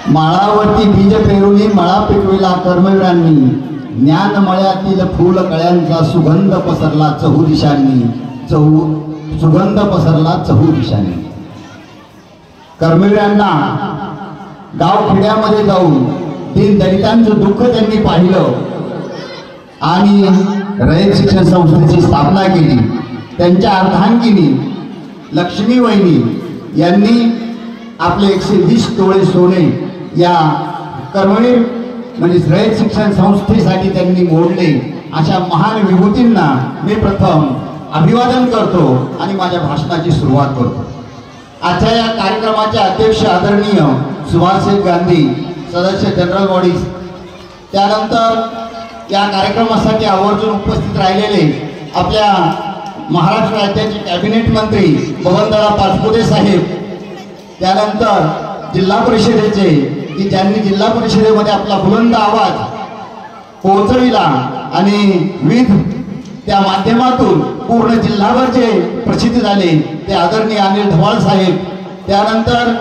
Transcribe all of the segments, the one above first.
माळावरती बीज पेरुनी मळा पिकविला कर्मवीरांनी, ज्ञान मळ्यातील फूल कळ्यांचा सुगंध पसरला चहू दिशांनी, सुगंध पसरला चहू दिशांनी। कर्मवीरांना गाव खेड्यामध्ये जाऊन दीन दलितांचं दुःख त्यांनी पाहिलं आणि रयत शिक्षण संस्थेची स्थापना केली। त्यांच्या अर्धांगिनी लक्ष्मी वहिनी यांनी आपले 120 तोळे सोने या कर्मवीर म्हणजे रयत शिक्षण संस्थेसाठी त्यांनी मोडले। अशा महान विभूतींना मी प्रथम अभिवादन करतो आणि माझ्या भाषणाची सुरुवात करतो। आजच्या या कार्यक्रमाचे अध्यक्ष आदरणीय सुभाषचंद्र गांधी, सदस्य जनरल बॉडीज, त्यानंतर या कार्यक्रमासाठी आवर्जून उपस्थित राहिलेले आपल्या महाराष्ट्र राज्याचे कॅबिनेट मंत्री बबनदादा पाचपुते साहेब, त्यानंतर जिल्हा परिषदेचे की ज्यांनी जिल्हा परिषदेमध्ये आपला बुलंद आवाज पोहोचविला आणि विविध त्या माध्यमातून पूर्ण जिल्हाभर जे प्रसिद्ध झाले ते आदरणीय अनिल ढवाळ साहेब, त्यानंतर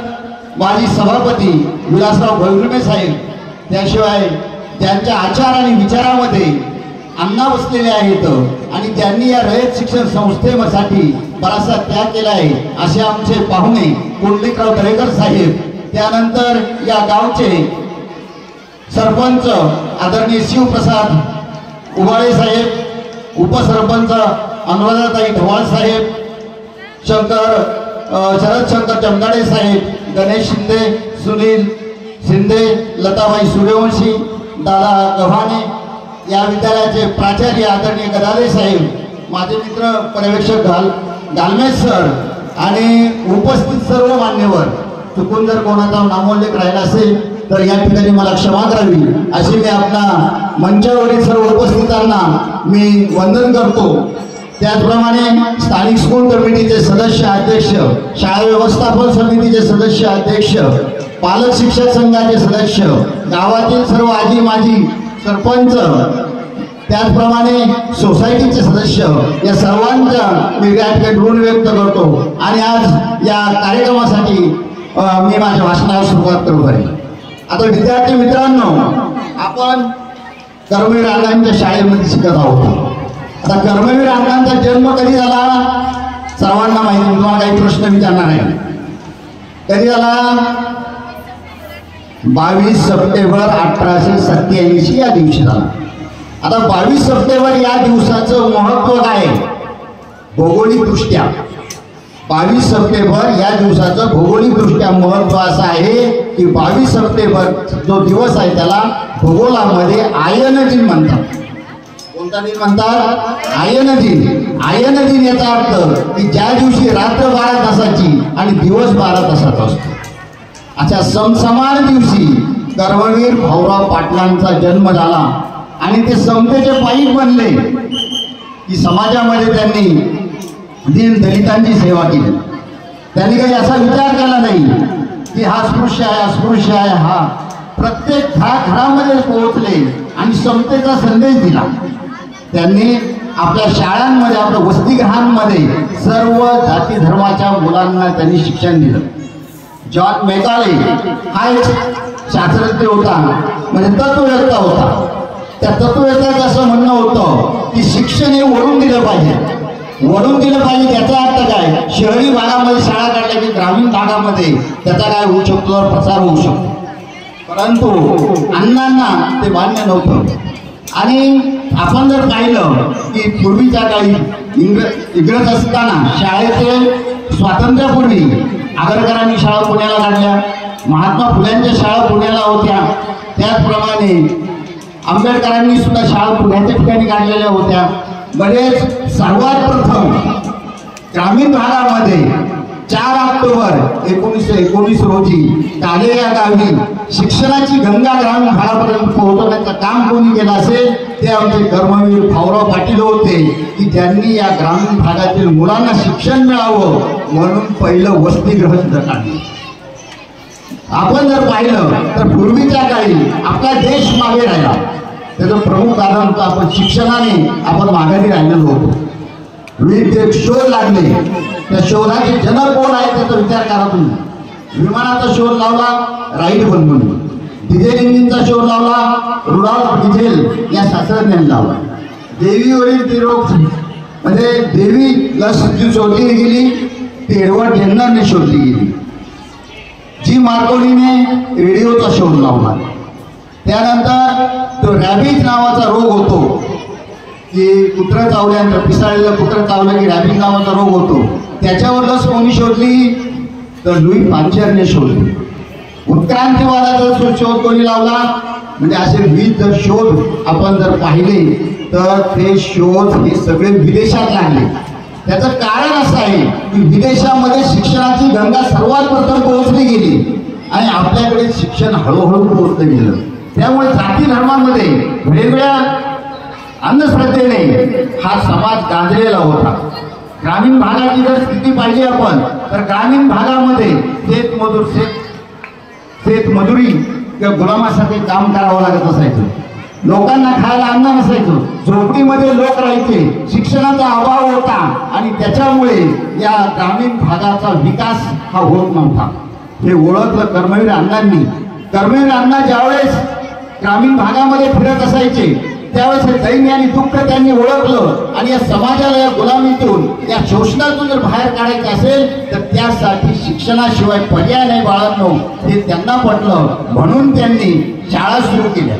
माजी सभापती विलासराव भैरमे साहेब, त्याशिवाय ज्यांच्या आचार आणि विचारामध्ये अण्णा बसलेले आहेत आणि त्यांनी या रयत शिक्षण संस्थेसाठी बराचसा त्याग केला आहे असे आमचे पाहुणे कुंडलिकराव दरेकर साहेब, त्यानंतर या गावचे सरपंच आदरणीय शिवप्रसाद उबाळे साहेब, उपसरपंच अनुराधाताई ढवाळ साहेब, शरद शंकर जमदाडे साहेब, गणेश शिंदे, सुनील शिंदे, लताबाई सूर्यवंशी, दादा गव्हाणे, या विद्यालयाचे प्राचार्य आदरणीय गदादे साहेब, माझे मित्र पर्यवेक्षक गालमेज सर आणि उपस्थित सर्व मान्यवर, चुकून जर कोणाचा नामोल्लेख राहिला असेल तर या ठिकाणी मला क्षमा करावी अशी मी आपल्या मंचावरील सर्व उपस्थितांना मी वंदन करतो। त्याचप्रमाणे स्थानिक स्कूल कमिटीचे सदस्य अध्यक्ष, शाळा व्यवस्थापन समितीचे सदस्य अध्यक्ष, पालक शिक्षक संघाचे सदस्य, गावातील सर्व आजी माजी सरपंच, त्याचप्रमाणे सोसायटीचे सदस्य, या सर्वांचा मी या ठिकाणी ऋण व्यक्त करतो आणि आज या कार्यक्रमासाठी मी माझ्या भाषणाला सुरुवात करतो आहे। आता विद्यार्थी मित्रांनो, आपण कर्मवीर अण्णांच्या शाळेमध्ये शिकत आहोत। आता कर्मवीर अण्णांचा जन्म कधी झाला सर्वांना माहिती, तुम्हाला काही प्रश्न विचारणार आहे। कधी झाला? 22 सप्टेंबर 1887 या दिवशी झाला। आता 22 सप्टेंबर या दिवसाचं महत्त्व काय? भौगोलिक दृष्ट्या 22 सप्टेंबर या दिवसाचं भौगोलिक दृष्ट्या महत्त्व असं आहे की 22 सप्टेंबर जो दिवस आहे त्याला भूगोलामध्ये आयन दिन म्हणतात। कोणता दिन म्हणतात? आयन दिन। आयन दिन याचा अर्थ की ज्या दिवशी रात्र 12 तासाची आणि दिवस 12 तासाचा असतो, अशा समसमान दिवशी कर्मवीर भाऊराव पाटलांचा जन्म झाला आणि ते समतेचे पाईक बनले की समाजामध्ये त्यांनी दीन दलितांची सेवा केली। त्यांनी काही असा विचार केला नाही की हा स्पृश्य आहे, अस्पृश्य आहे, हा प्रत्येक घरामध्ये पोहोचले आणि समतेचा संदेश दिला। त्यांनी आपल्या शाळांमध्ये, आपल्या वसतिगृहांमध्ये सर्व जाती धर्माच्या मुलांना त्यांनी शिक्षण दिलं। जॉन मेकाले हा एक शास्त्रज्ञ होता, म्हणजे तत्ववेत्ता होता। त्या तत्ववेत्याचं असं म्हणणं होतं की शिक्षण हे ओढून दिलं पाहिजे। ओढून दिलं पाहिजे त्याचा अर्थ काय? शहरी भागामध्ये शाळा काढल्या की ग्रामीण भागामध्ये त्याचा काय होऊ शकतो, प्रसार होऊ शकतो। परंतु अण्णांना ते मान्य नव्हतं आणि आपण जर पाहिलं की पूर्वीच्या काळी इंग्रज असताना शाळेचे स्वातंत्र्यापूर्वी आगरकरांनी शाळा पुण्याला काढल्या, महात्मा फुल्यांच्या शाळा पुण्याला होत्या, त्याचप्रमाणे आंबेडकरांनी सुद्धा शाळा पुण्याच्या ठिकाणी काढलेल्या होत्या। बरेच सर्वात प्रथम ग्रामीण भागामध्ये 4 ऑक्टोबर 1919 रोजी काले या गावी शिक्षणाची गंगा ग्रामीण भागापर्यंत पोहोचवण्याचं काम कोणी केलं असेल ते आमचे कर्मवीर भाऊराव पाटील होते की ज्यांनी या ग्रामीण भागातील मुलांना शिक्षण मिळावं म्हणून पहिलं वसतिगृह सुद्धा काढलं। आपण जर पाहिलं तर पूर्वीच्या काळी आपला देश मागे राहिला, त्याचं प्रमुख कारण होतं आपण शिक्षणाने आपण माघारी राहिलेलो होतो। विविध शोध लागले, त्या शोधाचे जनक कोण आहे त्याचा विचार करा तुम्ही। विमानाचा शोध लावला राईट बनवून, डिझेल इंजिनचा शोध लावला रुडॉल्फ डिझेल या शास्त्रज्ञांनी लावला. देवीवरील ती रोग म्हणजे देवी लस जी शोधली गेली ती एडवर्ड जेन्नरने शोधली गेली. जी मार्कोनीने रेडिओचा शोध लावला. त्यानंतर तो रॅबिज नावाचा रोग होतो की कुत्रं चावल्यानंतर पिसाळलेलं कुत्रं चावलं की रॅबिज नावाचा रोग होतो, त्याच्यावर लस कोणी शोधली तर लुई पाश्चरने शोधली. उत्क्रांतीवादाचा शोध कोणी लावला म्हणजे असे विविध शोध आपण जर पाहिले तर ते शोध हे सगळे विदेशात लागले. त्याचं कारण असं आहे की विदेशामध्ये शिक्षणाची गंगा सर्वात प्रथम पोहोचली गेली आणि आपल्याकडे शिक्षण हळूहळू पोहोचलं गेलं. त्यामुळे जाती धर्मामध्ये वेगवेगळ्या अंधश्रद्धेने हा समाज गांजलेला होता. ग्रामीण भागाची जर स्थिती पाहिजे आपण तर ग्रामीण भागामध्ये शेतमजुरी किंवा गुलामासाठी काम करावं लागत असायचं. लोकांना खायला अन्न नसायचं, झोपडीमध्ये लोक राहायचे, शिक्षणाचा अभाव होता आणि त्याच्यामुळे या ग्रामीण भागाचा विकास हा होत नव्हता. हे ओळखलं कर्मवीर अण्णांनी. कर्मवीर अण्णा ज्यावेळेस ग्रामीण भागामध्ये फिरत असायचे त्यावेळेस हे दैन्य आणि दुःख त्यांनी ओळखलं आणि या समाजाला या गुलामीतून या शोषणातून जर बाहेर काढायचं असेल तर त्यासाठी शिक्षणाशिवाय पर्याय नाही बाळांनो, हे त्यांना पटलं. म्हणून त्यांनी शाळा सुरू केल्या.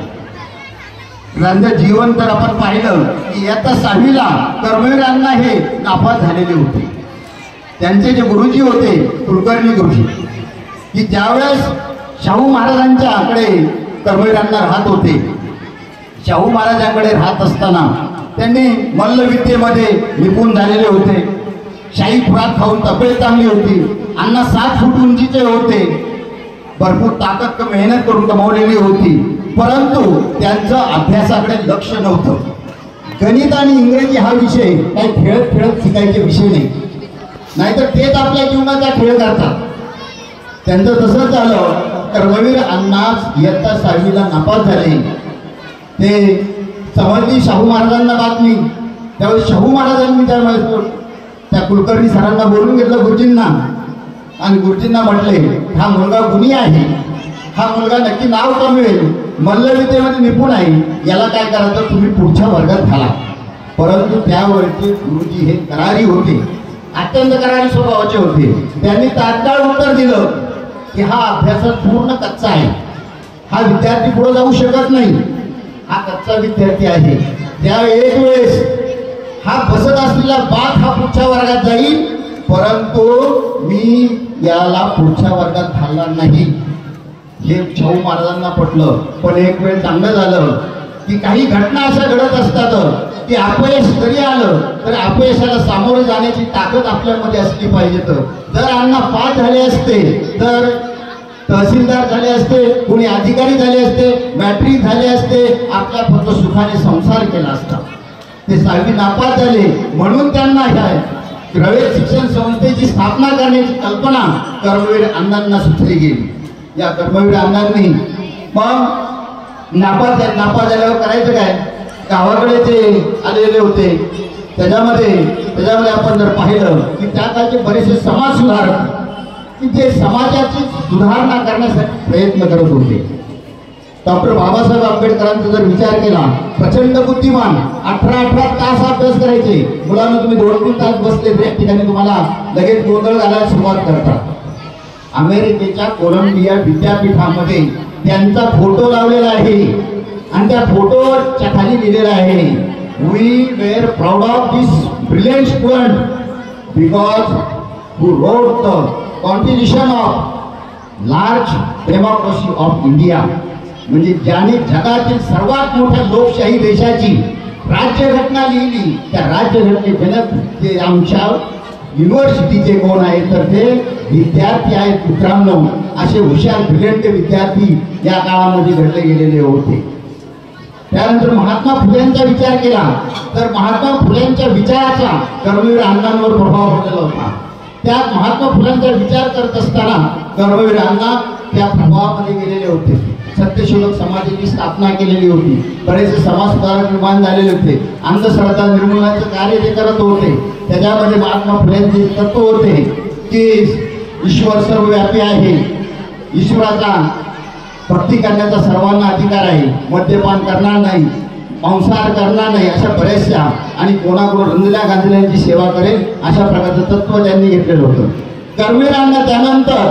त्यांचं जीवन तर आपण पाहिलं की इयत्ता 6वीला कर्मवीर अण्णा हे नापास झालेले होते. त्यांचे जे गुरुजी होते कुलकर्णी गुरुजी की ज्यावेळेस शाहू महाराजांच्याकडे कर्मवीर अण्णा राहत होते, शाहू महाराजांकडे राहत असताना त्यांनी मल्लविद्येमध्ये निपुण झालेले होते. शाही खुराक खाऊन तब्येत चांगली होती. अण्णा 7 फूट उंचीचे होते. भरपूर ताकद मेहनत करून कमावलेली होती. परंतु त्यांचं अभ्यासाकडे लक्ष नव्हतं. गणित आणि इंग्रजी हा विषय काही खेळत खेळत शिकायचे विषय नाही, नाहीतर तेच आपल्या जीवनाचा खेळ करतात. त्यांचं तसंच झालं. कर्मवीर अण्णा इयत्ता 6वीला नापास झाले. ते समजली शाहू महाराजांना बातमी. त्यावेळेस शाहू महाराजांनी त्यावेळेस त्या कुलकर्णी सरांना बोलून घेतलं गुरुजींना आणि गुरुजींना म्हटले हा मुलगा गुणी आहे, हा मुलगा नक्की नाव कमवेल, मल्लविद्येमध्ये निपुण आहे, याला काय करायचं तुम्ही पुढच्या वर्गात घाला. परंतु त्यावेळेचे गुरुजी हे करारी होते, अत्यंत करारी स्वभावाचे होते. त्यांनी तात्काळ उत्तर दिलं की हा अभ्यासात पूर्ण कच्चा आहे, हा विद्यार्थी पुढे जाऊ शकत नाही, हा कच्चा विद्यार्थी आहे. त्या एक वेळेस हा बसत असलेला बात हा पुढच्या वर्गात जाईल, परंतु मी याला पुढच्या वर्गात घालणार नाही. हे शाहू महाराजांना पटलं. पण एक वेळ चांगलं झालं की काही घटना अशा घडत असतात की अपयश जरी आलं तर अपयशाला सामोरे जाण्याची ताकद आपल्यामध्ये असली पाहिजे. जर अण्णा पास झाले असते तर तहसीलदार झाले असते, कोणी अधिकारी झाले असते, मॅट्रिक झाले असते, आपल्या फक्त सुखाने संसार केला असता. ते 6वी नापास झाले म्हणून त्यांना ह्या रयत शिक्षण संस्थेची स्थापना करण्याची कल्पना कर्मवीर अण्णांना सुचली गेली. या कर्मवीर अण्णांनी मग नापास झाल्यावर करायचं काय, गावाकडे ते आलेले होते. त्याच्यामध्ये आपण जर पाहिलं की त्या काळचे बरेचसे समाज सुधारक की जे समाजाची सुधारणा करण्यासाठी प्रयत्न करत होते. डॉक्टर बाबासाहेब आंबेडकरांचा जर विचार केला, प्रचंड बुद्धिमान, 18 तास अभ्यास करायचे. मुलांना तुम्ही 2-3 तास बसले त्या ठिकाणी तुम्हाला लगेच गोंधळ घालायला सुरुवात करतात. अमेरिकेच्या कोलंबिया विद्यापीठामध्ये त्यांचा फोटो लावलेला आहे आणि त्या फोटोच्या खाली लिहिलेला आहे we were proud of this brilliant student because who wrote the constitution of large democracy of India. म्हणजे ज्याने जगातील सर्वात मोठ्या लोकशाही देशाची राज्यघटना लिहिली, त्या राज्यघटनेजनक जे आमच्या युनिव्हर्सिटीचे कोण आहेत तर ते विद्यार्थी आहेत मित्रांनो. असे हुशार ब्रिलियंट विद्यार्थी या काळामध्ये घडले गेलेले होते. त्यानंतर महात्मा फुलेंचा विचार केला तर महात्मा फुलेंच्या विचाराचा कर्मवीर अण्णांवर प्रभाव पडलेला होता. त्यात महात्मा फुलेंचा विचार करत असताना कर्मवीर अण्णा त्या प्रभावामध्ये गेलेले होते. सत्यशोधक समाजाची स्थापना केलेली होती. बरेचसे समाज सुधारक निर्माण झालेले होते. अंधश्रद्धा निर्मूलनाचे कार्य ते करत होते. त्याच्यामध्ये महात्मा फुलेंचे तत्व होते की ईश्वर सर्वव्यापी आहे, ईश्वराचा भक्ती करण्याचा सर्वांना अधिकार आहे, मद्यपान करणार नाही, मांसाहार करणार नाही, अशा बऱ्याचशा आणि कोणाकडून रंजल्या गांजल्यांची सेवा करेल अशा प्रकारचं तत्व त्यांनी घेतलेलं होतं. कर्मेरांना त्यानंतर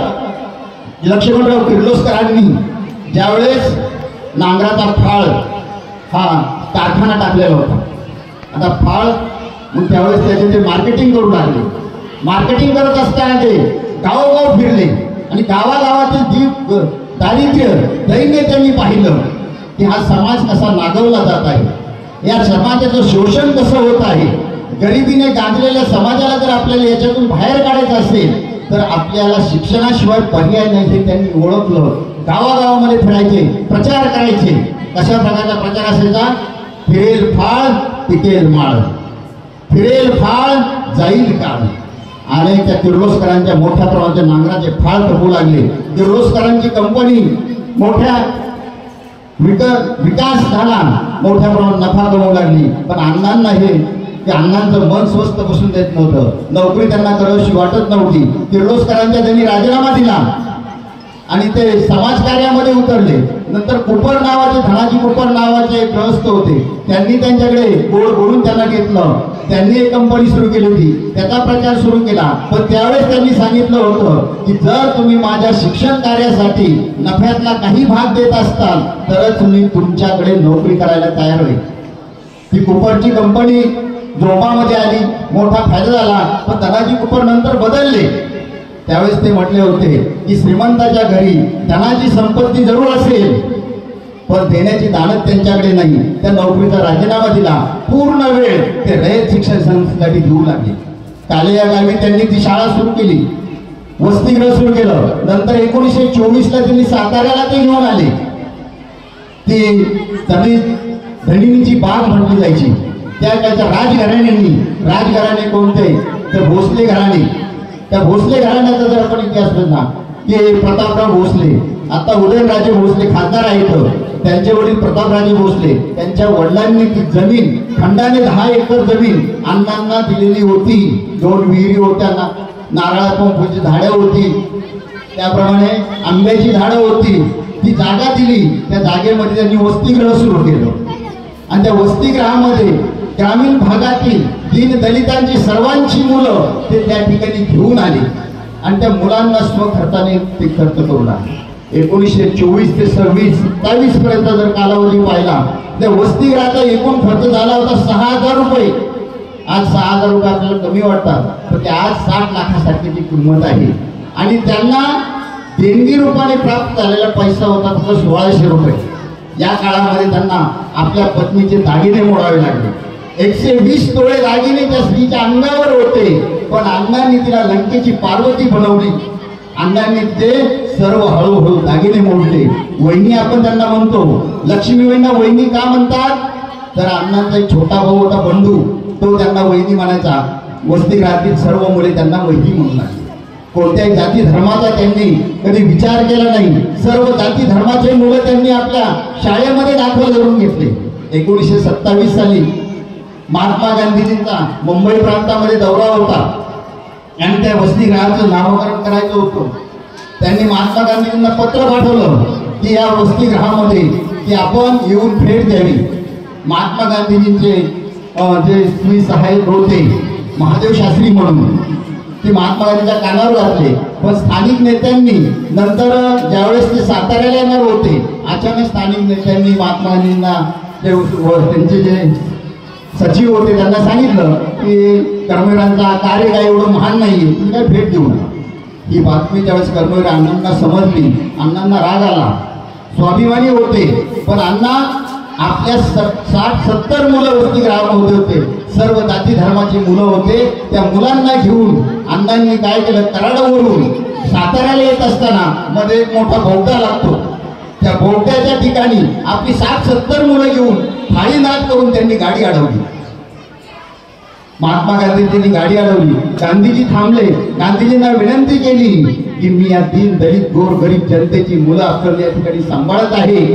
लक्ष्मणराव किर्लोस्करांनी ज्यावेळेस नांगराचा फाळ हा कारखाना टाकलेला होता, आता फाळ मग त्यावेळेस त्याचे ते मार्केटिंग करू लागले. मार्केटिंग करत असताना ते गावोगाव फिरले आणि गावागावातील जी दारिद्र्य दैन्य त्यांनी पाहिलं की हा समाज कसा नागवला जात आहे, या समाजाचं शोषण कसं होत आहे. गरिबीने गांजलेल्या समाजाला जर आपल्याला याच्यातून बाहेर काढायचं असेल तर आपल्याला शिक्षणाशिवाय पर्याय नाही हे त्यांनी ओळखलं. गावागावामध्ये फिरायचे, प्रचार करायचे. कशा प्रकारचा प्रचार असायचा? फिरेल फाळ पिकेल माळ, फिरेल फाळ जाईल काळ. आणि त्या किर्लोस्करांच्या मोठ्या प्रमाणाच्या नांगराचे फाळ कपू लागले. किर्लोस्करांची कंपनी मोठ्या विकास झाला, मोठ्या प्रमाणात नफा कमवू लागली. पण अण्णांना हे की अण्णांचं मन स्वस्त बसून देत नव्हतं, नोकरी त्यांना करावीशी वाटत नव्हती. किर्लोस्करांच्या त्यांनी राजीनामा दिला आणि ते समाजकार्यामध्ये उतरले. नंतर कुपर नावाचे, धनाजी कुपर नावाचे एक ग्रहस्थ होते, त्यांनी त्यांच्याकडे गोड बोलून त्यांना घेतलं. त्यांनी एक कंपनी सुरू केली होती, त्याचा प्रचार सुरू केला. पण त्यावेळेस त्यांनी सांगितलं होतं की जर तुम्ही माझ्या शिक्षण कार्यासाठी नफ्यातला काही भाग देत असताल तरच मी तुमच्याकडे नोकरी करायला तयार होईल. ती कुपरची कंपनी जोमामध्ये आली, मोठा फायदा झाला. पण धनाजी कुपर नंतर बदलले. त्यावेळेस ते म्हटले होते की श्रीमंताच्या घरी धनाची संपत्ती जरूर असेल पण देण्याची दानत त्यांच्याकडे नाही. त्या नोकरीचा राजीनामा दिला. पूर्ण वेळ ते रयत शिक्षण संस्थेसाठी देऊ लागले. काले या गावी त्यांनी ती शाळा सुरू केली, वसतिगृह सुरू केलं. नंतर 1924ला त्यांनी साताऱ्याला ते घेऊन आले. ती धनिनीची बाग म्हटली जायची. त्या काळच्या राजघराणे कोणते तर भोसले घराणे. त्या भोसले घराण्याचा जर आपण इतिहास बघला की प्रतापराव भोसले, आता उदयनराजे भोसले खासदार आहेत, त्यांचे वडील प्रतापराजे भोसले, त्यांच्या वडिलांनी ती जमीन खंडाने 10 एकर जमीन अण्णांना दिलेली होती. 2 विहिरी होत्या, नारळा पंपाची झाडं होती, त्याप्रमाणे आंब्याची झाडं होती. ती जागा दिली, त्या जागेमध्ये त्यांनी वसतिगृह सुरू केलं. आणि त्या वसतिगृहामध्ये ग्रामीण भागातील दीन दलितांची सर्वांची मुलं ते त्या ठिकाणी घेऊन आली आणि त्या मुलांना स्वखर्चाने ते खर्च करू लागले. 1924 ते 27 पर्यंत जर कालावधी पाहिला त्या वसतिगृहाचा एकूण खर्च झाला होता 6,000 रुपये. आज 6,000 रुपये आपल्याला कमी वाटतात, पण ते आज 60 लाखासारखीची किंमत आहे. आणि त्यांना देणगी रूपाने प्राप्त झालेला पैसा होता फक्त 1600 रुपये. या काळामध्ये त्यांना आपल्या पत्नीचे दागिने मोडावे लागले. 120 तोळे दागिने त्या स्त्रीच्या अंगावर होते. पण अण्णांनी तिला लंकेची पार्वती बनवली. अण्णांनी ते सर्व हळूहळू दागिने मोडले. वहिनी आपण त्यांना म्हणतो, लक्ष्मीबाईंना वहिनी का म्हणतात तर अण्णांचा एक छोटा भाऊ होता बंडू, तो त्यांना वहिनी म्हणायचा. वसतिगृहातील सर्व मुले त्यांना वहिनी म्हणू लागली. कोणत्याही जाती धर्माचा त्यांनी कधी विचार केला नाही. सर्व जाती धर्माचे मुलं त्यांनी आपल्या शाळेमध्ये दाखल करून घेतले. 1927 साली महात्मा गांधीजींचा मुंबई प्रांतामध्ये दौरा होता आणि त्या वसतिगृहाचं नामकरण करायचं होतं. त्यांनी महात्मा गांधीजींना पत्र पाठवलं की या वसतिगृहामध्ये की आपण येऊन भेट द्यावी. महात्मा गांधीजींचे जे स्त्री सहाय्यक होते महादेव शास्त्री म्हणून, ते महात्मा गांधीच्या कानावर घातले. पण स्थानिक नेत्यांनी नंतर ज्यावेळेस ते साताऱ्याला येणार होते, अचानक स्थानिक नेत्यांनी महात्मा गांधींना त्यांचे जे सचिव होते त्यांना सांगितलं की कर्मवीरांचा कार्य काय एवढं महान नाही, तुम्ही काय भेट देऊ नका. ही बातमी ज्यावेळेस कर्मवीर अण्णांना समजली, अण्णांना राग आला. स्वाभिमानी होते पण अण्णा आपल्या 60-70 मुलं वसतिगृहामध्ये होते, सर्व जाती धर्माची मुलं होते. त्या मुलांना घेऊन अण्णांनी काय केलं, कराडावरून साताऱ्याला येत असताना मध्ये एक मोठा बोगदा लागतो, त्या बोगद्याच्या ठिकाणी आपली 60-70 मुलं घेऊन थाळीनाद करून त्यांनी गाडी अडवली. महात्मा गांधींनी गाडी अडवली. गांधीजी थांबले. गांधीजींना विनंती केली की मी या दीन दलित गोर गरीब जनतेची मुलं आपल्याला या ठिकाणी सांभाळत आहे,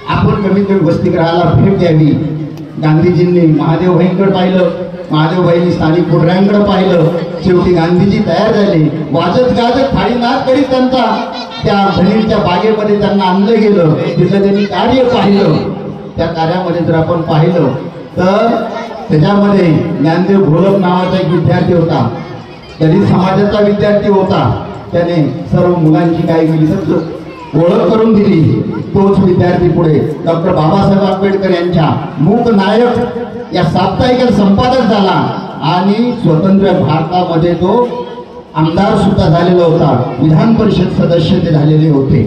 आपण कमीत कमी वसतिगृहाला भेट द्यावी. गांधीजींनी महादेवभाईंकडे पाहिलं, महादेवभाईंनी स्थानिक पुढऱ्यांकडे पाहिलं. शेवटी गांधीजी तयार झाले. वाजत गाजत थाळीनाद करीत त्यांचा त्या धनीच्या बागेमध्ये त्यांना आणलं गेलं. तिथं त्यांनी कार्य पाहिलं. त्या कार्यामध्ये जर आपण पाहिलं तर त्याच्यामध्ये ज्ञानदेव घोलप नावाचा एक विद्यार्थी होता, दलित समाजाचा विद्यार्थी होता. त्याने सर्व मुलांची काय केली तर ओळख करून दिली. तोच विद्यार्थी पुढे डॉक्टर बाबासाहेब आंबेडकर यांच्या मूक नायक या साप्ताहिक संपादक झाला आणि स्वतंत्र भारतामध्ये तो आमदार सुद्धा झालेला होता. विधान परिषद सदस्य ते झालेले होते.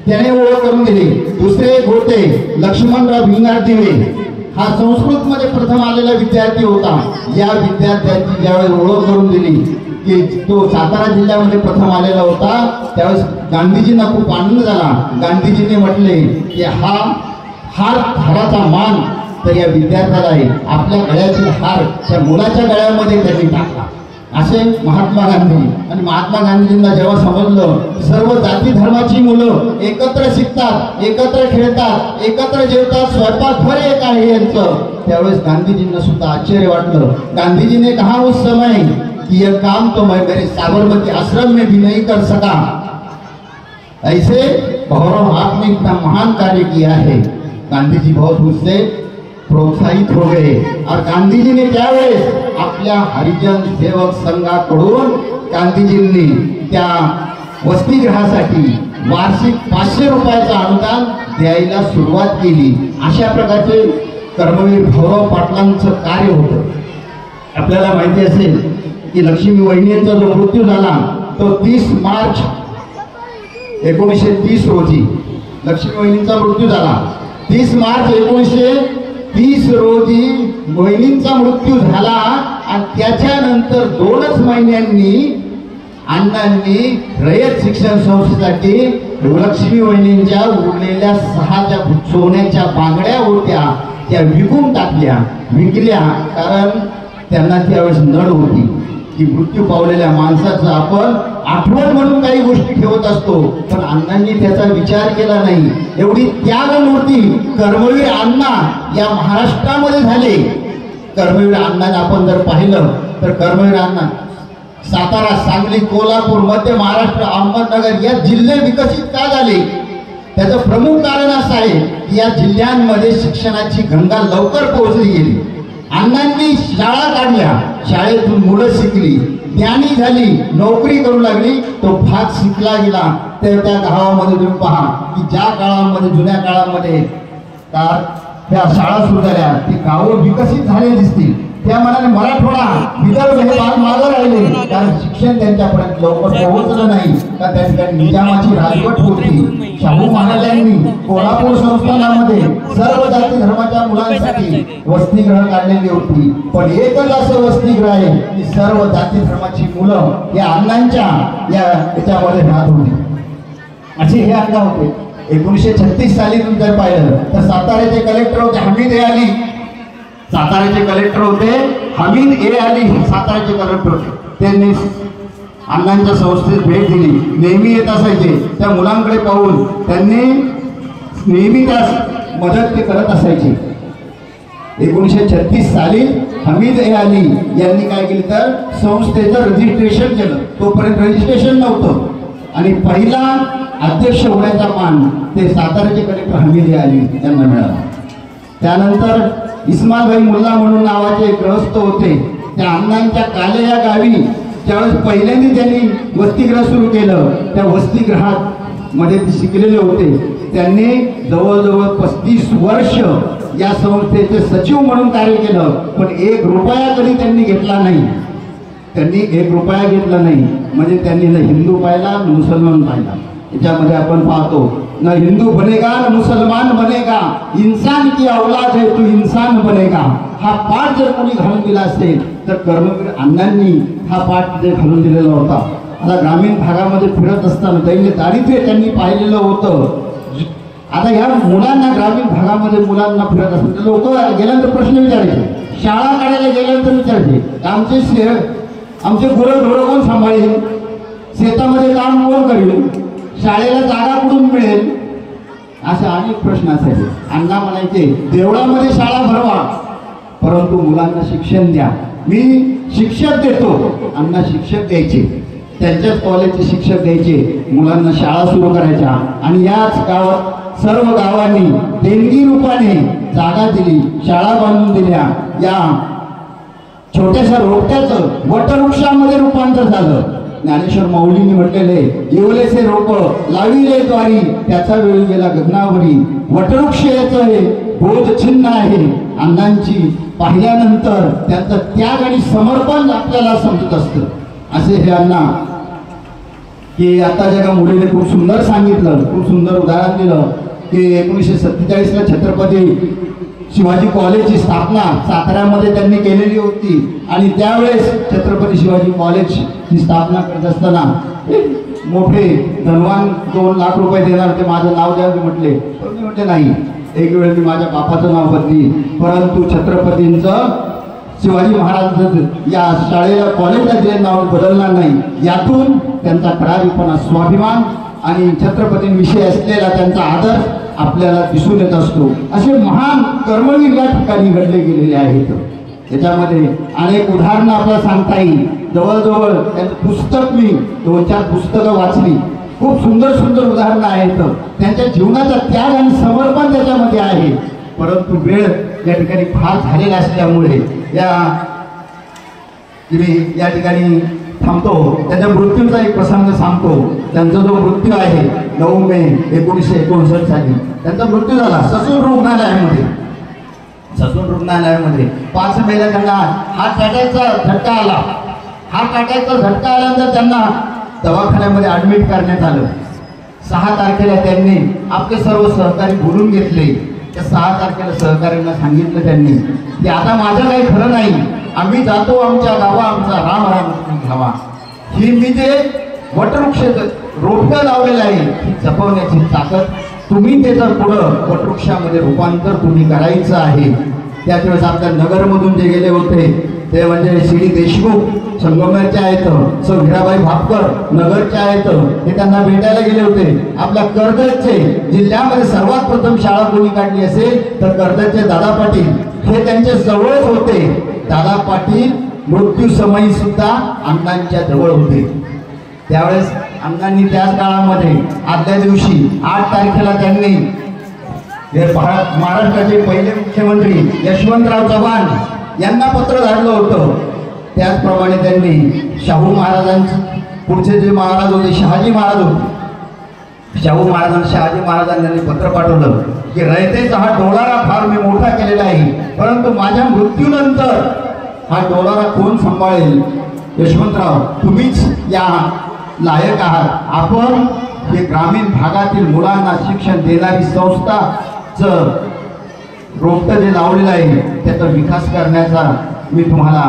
त्याने ओळख करून दिली. दुसरे एक होते लक्ष्मणराव भिंगार दिवे. हा संस्कृतमध्ये प्रथम आलेला विद्यार्थी होता. या विद्यार्थ्याची ज्यावेळेस ओळख करून दिली की तो सातारा जिल्ह्यामध्ये प्रथम आलेला होता, त्यावेळेस गांधीजींना खूप आनंद झाला. गांधीजींनी म्हटले की हा हाराचा मान तर या विद्यार्थ्याला आहे. आपल्या गळ्यातील हार त्या मुलाच्या गळ्यामध्ये त्यांनी टाकला. असे महात्मा गांधी. आणि महात्मा गांधींना जेव्हा समजलं सर्व जाती धर्माची मुलं एकत्र शिकतात, एकत्र खेळतात, एकत्र जेवतात, स्वयंपाकघर एक आहे यांचं, त्यावेळेस गांधीजींना सुद्धा आश्चर्य वाटलं. गांधीजी ने कहा उस समय कि यह काम तो मैं मेरे साबरमती आश्रम में भी नहीं कर सका. ऐसे भौरव आपने इतना महान कार्य किया है. गांधी जी बहुत उससे प्रोत्साहित हो गए और गांधीजी ने त्यावेळेस आपल्या हरिजन सेवक संघाकडून गांधीजींनी त्या वसतिगृहासाठी वार्षिक 500 रुपयाचं अनुदान द्यायला सुरुवात केली. अशा प्रकारचे कर्मवीर भौरव पाटलांचं कार्य होतं. आपल्याला माहिती असेल की लक्ष्मी वहिनींचा जो मृत्यू झाला तो 30 मार्च 1930 रोजी लक्ष्मी वहिनींचा मृत्यू झाला. 30 मार्च 1930 रोजी वहिनींचा मृत्यू झाला आणि त्याच्यानंतर 2च महिन्यांनी अण्णांनी रयत शिक्षण संस्थेसाठी लक्ष्मी वहिनींच्या उरलेल्या 6 ज्या सोन्याच्या बांगड्या होत्या त्या विकून टाकल्या, विकल्या. कारण त्यांना त्यावेळेस नड होती की मृत्यू पावलेल्या माणसाचं आपण आठवण म्हणून काही गोष्टी ठेवत असतो, पण अण्णांनी त्याचा विचार केला नाही. एवढी त्यागमूर्ती कर्मवीर अण्णा या महाराष्ट्रामध्ये झाले. कर्मवीर अण्णांना आपण जर पाहिलं तर कर्मवीर अण्णा सातारा, सांगली, कोल्हापूर, मध्य महाराष्ट्र, अहमदनगर या जिल्हे विकसित का झाले त्याचं प्रमुख कारण असं आहे की या जिल्ह्यांमध्ये शिक्षणाची गंगा लवकर पोहोचली गेली. अण्णांनी शाळा काढल्या, शाळेतून मुलं शिकली, ज्ञानी झाली, नोकरी करू लागली, तो भाग शिकला गेला. तर त्या गावामध्ये तुम्ही पहा की ज्या काळामध्ये जुन्या काळामध्ये त्या शाळा सुरू झाल्या ती गावं विकसित झाले दिसतील. त्या मनाने मराठवाडा, विदर्भ हे भाग मागे राहिले कारण शिक्षण त्यांच्यापर्यंत लवकर पोहोचलं नाही. का त्या ठिकाणी निजामाची राजवट होती. शाहू महाराजांनी कोल्हापूर संस्थानामध्ये सर्व जाती धर्माच्या मुलांसाठी वसतिगृह काढलेली होती, पण एकच असं वसतिगृह आहे की सर्व जाती धर्माची मुलं या अण्णांच्या याच्यामध्ये राहत होती. असे हे अण्णा होते. 1936 साली तुम्ही जर पाहिलं तर साताऱ्याचे कलेक्टर होते हमीद ए अली. साताऱ्याचे कलेक्टर होते हमीद ए अली. साताऱ्याचे कलेक्टर होते. त्यांनी अण्णांच्या संस्थेत भेट दिली. नेहमी येत असायचे. त्या मुलांकडे पाहून त्यांनी नेहमी त्या मदत ते करत असायचे. 1936 साली हमीद ए अली यांनी काय केलं तर संस्थेचं रजिस्ट्रेशन केलं. तोपर्यंत रजिस्ट्रेशन नव्हतं आणि पहिला अध्यक्ष होण्याचा मान ते साताऱ्याचे कलेक्टर हमीद ए अली यांना मिळाला. त्यानंतर इस्मालभाई मुल्ला म्हणून नावाचे ग्रहस्थ होते. त्या अण्णांच्या काले या गावी ज्यावेळेस पहिल्यांदा त्यांनी वसतिगृह सुरू केलं त्या वसतिगृहात मध्ये ते शिकलेले होते. त्यांनी जवळजवळ 35 वर्ष या संस्थेचे सचिव म्हणून कार्य केलं, पण 1 रुपया कधी त्यांनी घेतला नाही. त्यांनी 1 रुपया घेतला नाही. म्हणजे त्यांनी न हिंदू पाहिला न मुसलमान पाहिला. याच्यामध्ये आपण पाहतो न हिंदू बनेगा न मुसलमान बनेगा, इंसान की औलाद है तू इंसान बनेगा. हा पाठ जर कोणी घालून दिला असेल तर कर्मवीर अण्णांनी हा पाठ जे घालून दिलेला होता. आता ग्रामीण भागामध्ये फिरत असताना दैन्य दारिद्र्य त्यांनी पाहिलेलं होतं. आता ह्या मुलांना ग्रामीण भागामध्ये मुलांना फिरत असतात लोक गेल्यानंतर प्रश्न विचारायचे. शाळा काढायला गेल्यानंतर विचारायचे आमचे गुरंढोरं कोण सांभाळेल, शेतामध्ये काम कोण करेल, शाळेला जागा कुठून मिळेल, असे अनेक प्रश्न असायचे. अण्णा म्हणायचे देवळामध्ये शाळा भरवा, परंतु मुलांना शिक्षण द्या. मी शिक्षक देतो, अण्णा शिक्षक द्यायचे, त्यांच्याच कॉलेजचे शिक्षक द्यायचे, मुलांना शाळा सुरू करायच्या. आणि याच गावात सर्व गावांनी देणगी रूपाने जागा दिली, शाळा बांधून दिल्या. या छोट्याशा रोपट्याचं वटवृक्षामध्ये रूपांतर झालं. ज्ञानेश्वर माऊलींनी म्हटलेले, येवलेचे रोप लाविले द्वारी, त्याचा वेळ गेला गगनावरी. वटवृक्ष याचं हे बोध चिन्ह आहे. अण्णांची पाहिल्यानंतर त्यांचं त्याग आणि समर्पण आपल्याला समजत असतं. असे हे अण्णा की आता जगा मुलीने खूप सुंदर सांगितलं, खूप सुंदर उदाहरण दिलं की 1947ला छत्रपती शिवाजी कॉलेजची स्थापना साताऱ्यामध्ये त्यांनी केलेली होती. आणि त्यावेळेस छत्रपती शिवाजी कॉलेजची स्थापना करत असताना मोठे धनवान 2 लाख रुपये देणार, ते माझं नाव द्या म्हटले. पण मी म्हटले नाही, एक वेळ मी माझ्या बापाचं नाव बदली, परंतु छत्रपतींचं शिवाजी महाराजांचं या शाळेला कॉलेजला दिलेलं नाव बदलणार नाही. यातून त्यांचा करारीपणा, स्वाभिमान आणि छत्रपतींविषयी असलेला त्यांचा आदर आपल्याला दिसून येत असतो. असे महान कर्मवीर या ठिकाणी घडले गेलेले आहेत. त्याच्यामध्ये अनेक उदाहरणं आपल्याला सांगता येईल. जवळजवळ त्यांचं पुस्तक मी 2-4 पुस्तकं वाचली. खूप सुंदर सुंदर उदाहरणं आहेत. त्यांच्या जीवनाचा त्याग आणि समर्पण त्याच्यामध्ये आहे. परंतु वेळ या ठिकाणी फार झालेला असल्यामुळे या ठिकाणी थांबतो. त्यांच्या मृत्यूचा एक प्रसंग सांगतो. त्यांचा जो मृत्यू आहे 9 मे 1959 साली त्यांचा मृत्यू झाला ससून रुग्णालयामध्ये. ससून रुग्णालयामध्ये 5 मेला त्यांना हार्ट अटॅकचा झटका आला. हार्ट अटॅकचा झटका आल्यानंतर त्यांना दवाखान्यामध्ये ॲडमिट करण्यात आलं. 6 तारखेला त्यांनी आपले सर्व सहकारी बोलून घेतले. त्या 6 तारखेला सहकाऱ्यांना सांगितलं त्यांनी की आता माझं काही खरं नाही, आम्ही जातो आमच्या गावा, आमचा राम राम घ्यावा. ही मी जे वटवृक्ष रोपटं लावलेलं आहे ही जपवण्याची ताकद तुम्ही त्याचं पुढं वटवृक्षामध्ये रूपांतर तुम्ही करायचं आहे. त्याच वेळेस आपल्या नगरमधून जे गेले होते ते म्हणजे श्री देशमुख संगमनेरचे आहेत, सौ हिराबाई भापकर नगरचे आहेत, हे त्यांना भेटायला गेले होते. आपल्या कर्जतचे जिल्ह्यामध्ये सर्वात प्रथम शाळा कोणी काढली असेल तर कर्जतचे दादा पाटील हे त्यांच्या जवळच होते. दादा पाटील मृत्यू समयी सुद्धा अण्णांच्या जवळ होते. त्यावेळेस अण्णांनी त्याच काळामध्ये आदल्या दिवशी 8 तारखेला त्यांनी महाराष्ट्राचे पहिले मुख्यमंत्री यशवंतराव चव्हाण यांना पत्र धाडलं होतं. त्याचप्रमाणे त्यांनी शाहू महाराजांचं पुढचे जे महाराज होते शहाजी महाराज होते, शाहू महाराजांना शहाजी महाराजांनी पत्र पाठवलं की रयतेचा हा डोलारा फार मी मोठा केलेला आहे, परंतु माझ्या मृत्यूनंतर हा डोलारा कोण सांभाळेल? यशवंतराव तुम्हीच या लायक आहात. आपण हे ग्रामीण भागातील मुलांना शिक्षण देणारी संस्थाचं रोपटं जे लावलेलं आहे त्याचा विकास करण्याचा मी तुम्हाला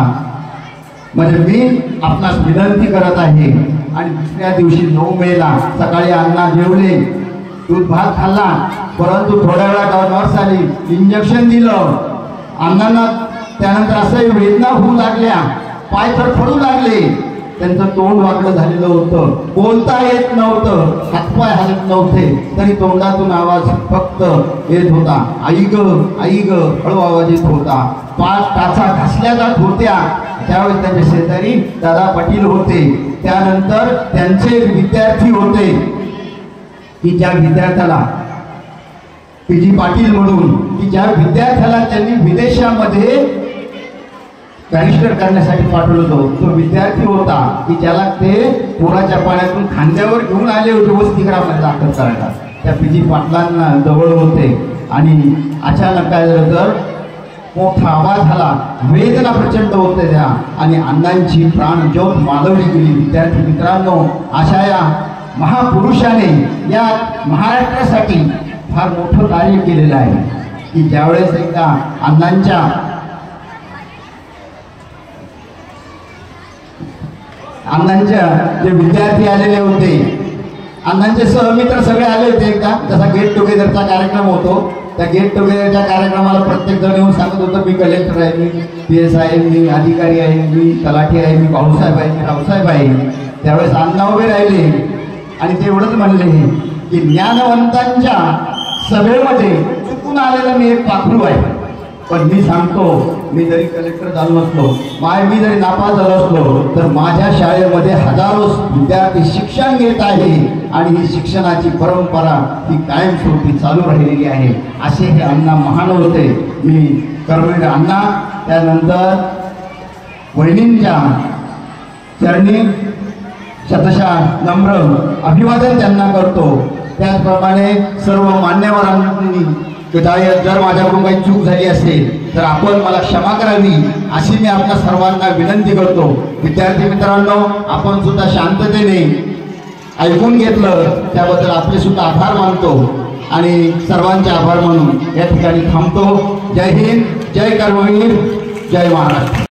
म्हणजे मी आपणास विनंती करत आहे. आणि दुसऱ्या दिवशी 9 मेला सकाळी अण्णा जेवले, दूध भात खाल्ला, परंतु थोड्या वेळात नर्स आली, इंजेक्शन दिलं अण्णांना. त्यानंतर असंही वेदना होऊ लागल्या, पाय थरथरू लागले, त्यांचं तोंड वाकडं झालेलं होतं, बोलता येत नव्हतं, हातपाय हलत नव्हते, तरी तोंडातून आवाज फक्त येत होता, आई ग आई ग, हळू आवाज येत होता. 5 टाचा घासल्या जात होत्या. त्यावेळेस त्यांचे शेजारी दादा पाटील होते. त्यानंतर त्यांचे विद्यार्थी होते की ज्या विद्यार्थ्याला पी.जी. पाटील म्हणून की ज्या विद्यार्थ्याला त्यांनी विदेशामध्ये बॅरिस्टर करण्यासाठी पाठवलं होतं, तो विद्यार्थी होता की ज्याला ते पुराच्या पाण्यातून खांद्यावर घेऊन आले होते वसतिगृहामध्ये दाखल करायला. त्या पी.जी. पाटलांना जवळ होते आणि अचानक काय झालं तर मोठा आवाज झाला, वेदना प्रचंड होते त्या आणि अण्णांची प्राणज्योत मालवली गेली. विद्यार्थी मित्रांनो, अशा या महापुरुषाने या महाराष्ट्रासाठी फार मोठं कार्य केलेलं आहे की ज्यावेळेस एकदा अण्णांच्या जे विद्यार्थी आलेले होते, अण्णांचे सहमित्र सगळे आले होते. एकदा जसा गेट टुगेदरचा कार्यक्रम होतो, त्या गेट टुगेदरच्या कार्यक्रमाला प्रत्येक जण येऊन सांगत होतं मी कलेक्टर आहे, मी PS आहे, मी अधिकारी आहे, मी तलाठी आहे, मी भाऊसाहेब आहे, मी रावसाहेब आहे. त्यावेळेस अण्णा उभे राहिले आणि ते एवढंच म्हणले की ज्ञानवंतांच्या सभेमध्ये चुकून आलेलं मी एक पाखरू आहे. पण मी सांगतो, मी जरी कलेक्टर झालो नसलो, मी जरी नापास झालो असलो, तर माझ्या शाळेमध्ये हजारो विद्यार्थी शिक्षण घेत आहे आणि ही शिक्षणाची परंपरा ही कायमस्वरूपी चालू राहिलेली आहे. असे हे अण्णा महान होते. मी कर्मवीर अण्णा, त्यानंतर वहिनींच्या चरणी शतशः नम्र अभिवादन त्यांना करतो. त्याचप्रमाणे सर्व मान्यवरांनी जर माझ्याकडून काही चूक झाली असेल तर आपण मला क्षमा करावी अशी मी आपल्या सर्वांना विनंती करतो. विद्यार्थी मित्रांनो, आपण सुद्धा शांततेने ऐकून घेतलं त्याबद्दल आपले सुद्धा आभार मानतो आणि सर्वांचे आभार मानून या ठिकाणी थांबतो. जय हिंद, जय कर्मवीर, जय महाराष्ट्र.